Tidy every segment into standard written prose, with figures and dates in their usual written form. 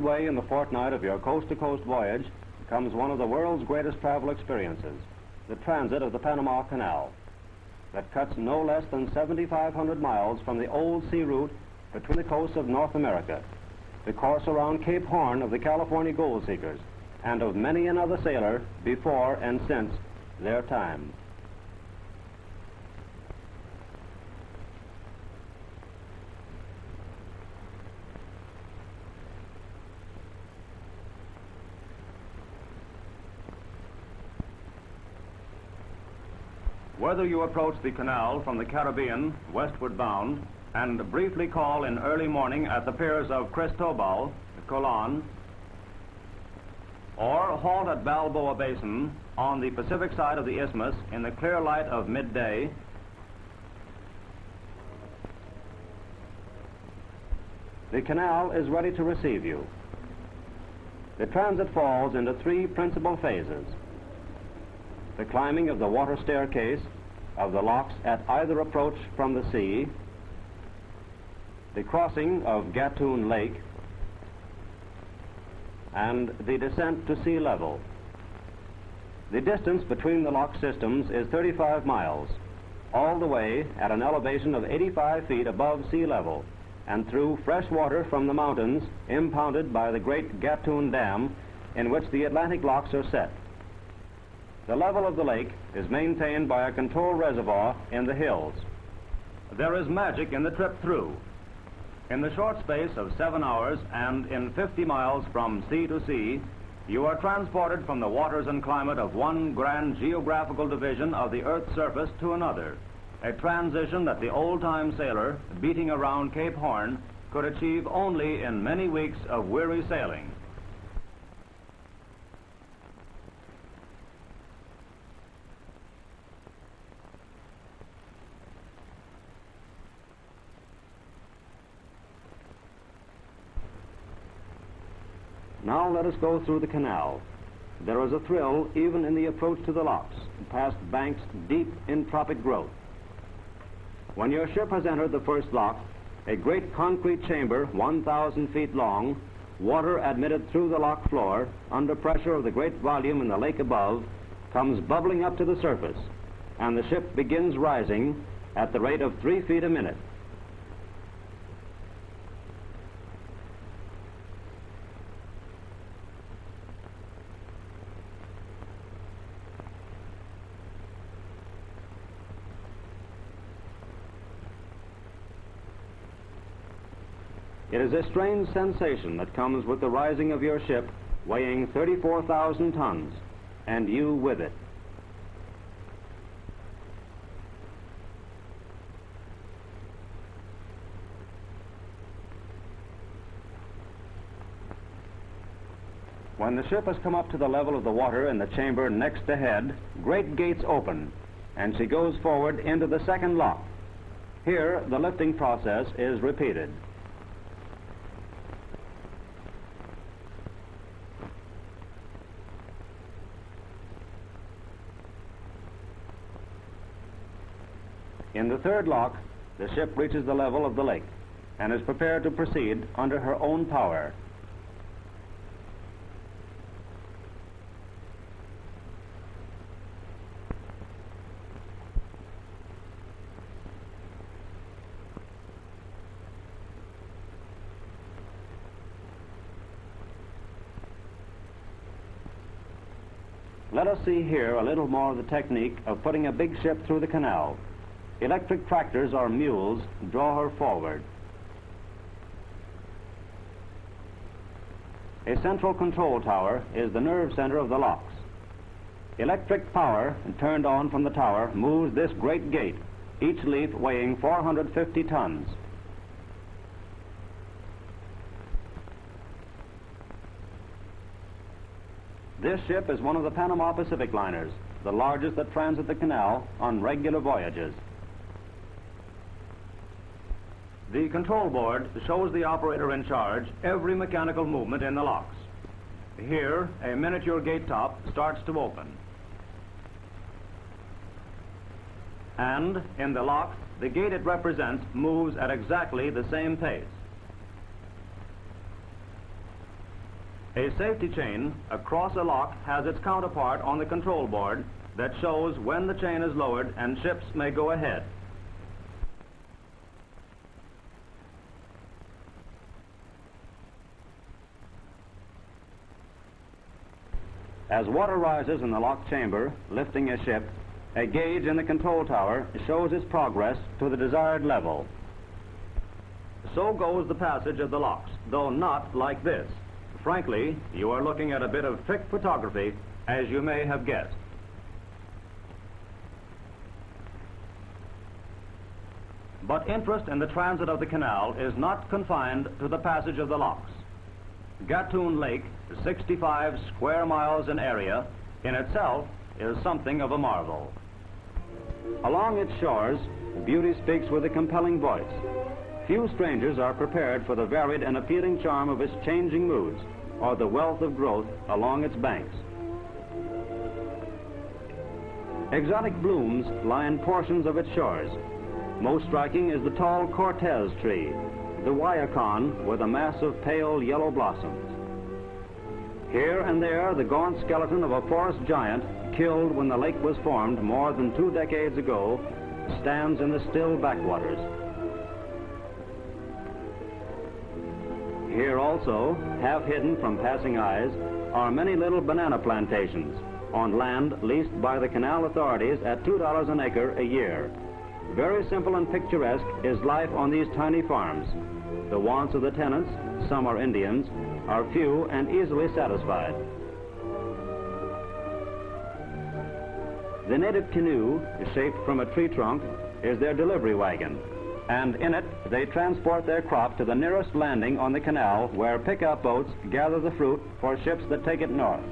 midway in the fortnight of your coast-to-coast voyage comes one of the world's greatest travel experiences, the transit of the Panama Canal, that cuts no less than 7,500 miles from the old sea route between the coasts of North America, the course around Cape Horn of the California gold seekers, and of many another sailor before and since their time. Whether you approach the canal from the Caribbean, westward bound, and briefly call in early morning at the piers of Cristobal, Colon, or halt at Balboa Basin on the Pacific side of the isthmus in the clear light of midday, the canal is ready to receive you. The transit falls into three principal phases: the climbing of the water staircase of the locks at either approach from the sea, the crossing of Gatun Lake, and the descent to sea level. The distance between the lock systems is 35 miles, all the way at an elevation of 85 feet above sea level, and through fresh water from the mountains impounded by the great Gatun Dam in which the Atlantic locks are set. The level of the lake is maintained by a control reservoir in the hills. There is magic in the trip through. In the short space of 7 hours and in 50 miles from sea to sea, you are transported from the waters and climate of one grand geographical division of the Earth's surface to another, a transition that the old-time sailor beating around Cape Horn could achieve only in many weeks of weary sailing. Now let us go through the canal. There is a thrill even in the approach to the locks, past banks deep in tropic growth. When your ship has entered the first lock, a great concrete chamber 1,000 feet long, water admitted through the lock floor under pressure of the great volume in the lake above, comes bubbling up to the surface, and the ship begins rising at the rate of 3 feet a minute. It is a strange sensation that comes with the rising of your ship, weighing 34,000 tons, and you with it. When the ship has come up to the level of the water in the chamber next ahead, great gates open, and she goes forward into the second lock. Here, the lifting process is repeated. In the third lock, the ship reaches the level of the lake and is prepared to proceed under her own power. Let us see here a little more of the technique of putting a big ship through the canal. Electric tractors or mules draw her forward. A central control tower is the nerve center of the locks. Electric power turned on from the tower moves this great gate, each leaf weighing 450 tons. This ship is one of the Panama Pacific liners, the largest that transit the canal on regular voyages. The control board shows the operator in charge every mechanical movement in the locks. Here, a miniature gate top starts to open. And in the lock, the gate it represents moves at exactly the same pace. A safety chain across a lock has its counterpart on the control board that shows when the chain is lowered and ships may go ahead. As water rises in the lock chamber, lifting a ship, a gauge in the control tower shows its progress to the desired level. So goes the passage of the locks, though not like this. Frankly, you are looking at a bit of trick photography, as you may have guessed. But interest in the transit of the canal is not confined to the passage of the locks. Gatun Lake, 65 square miles in area, in itself is something of a marvel. Along its shores, beauty speaks with a compelling voice. Few strangers are prepared for the varied and appealing charm of its changing moods, or the wealth of growth along its banks. Exotic blooms line portions of its shores. Most striking is the tall Cortez tree, the Guayacon, with a mass of pale yellow blossoms. Here and there, the gaunt skeleton of a forest giant, killed when the lake was formed more than 2 decades ago, stands in the still backwaters. Here also, half hidden from passing eyes, are many little banana plantations on land leased by the canal authorities at $2 an acre a year. Very simple and picturesque is life on these tiny farms. The wants of the tenants, some are Indians, are few and easily satisfied. The native canoe, shaped from a tree trunk, is their delivery wagon, and in it they transport their crop to the nearest landing on the canal, where pickup boats gather the fruit for ships that take it north.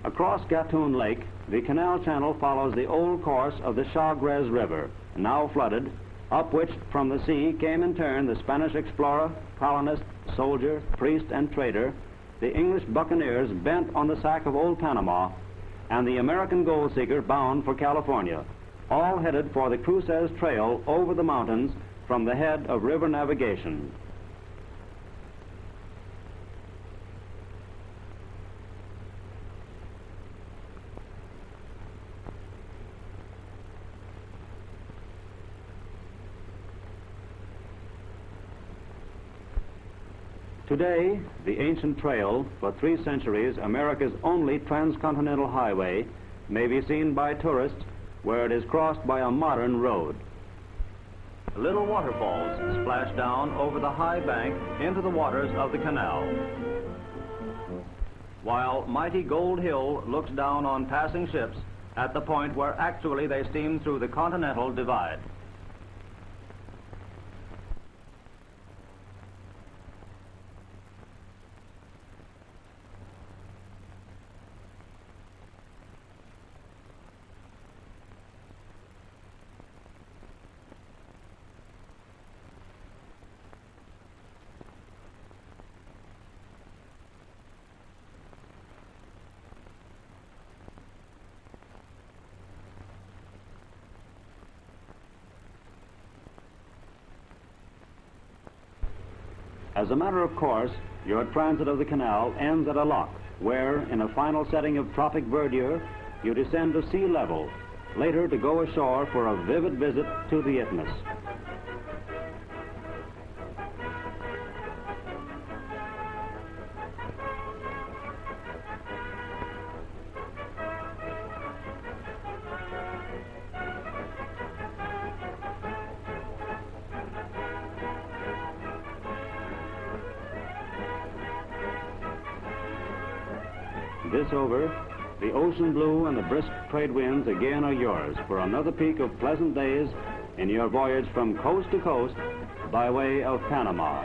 Across Gatun Lake, the canal channel follows the old course of the Chagres River, now flooded, up which from the sea came in turn the Spanish explorer, colonist, soldier, priest, and trader, the English buccaneers bent on the sack of old Panama, and the American gold seeker bound for California, all headed for the Cruces Trail over the mountains from the head of river navigation. Today, the ancient trail, for 3 centuries America's only transcontinental highway, may be seen by tourists where it is crossed by a modern road. Little waterfalls splash down over the high bank into the waters of the canal, while mighty Gold Hill looks down on passing ships at the point where actually they steam through the Continental Divide. As a matter of course, your transit of the canal ends at a lock, where, in a final setting of tropic verdure, you descend to sea level, later to go ashore for a vivid visit to the Isthmus. This over, the ocean blue and the brisk trade winds again are yours for another peak of pleasant days in your voyage from coast to coast by way of Panama.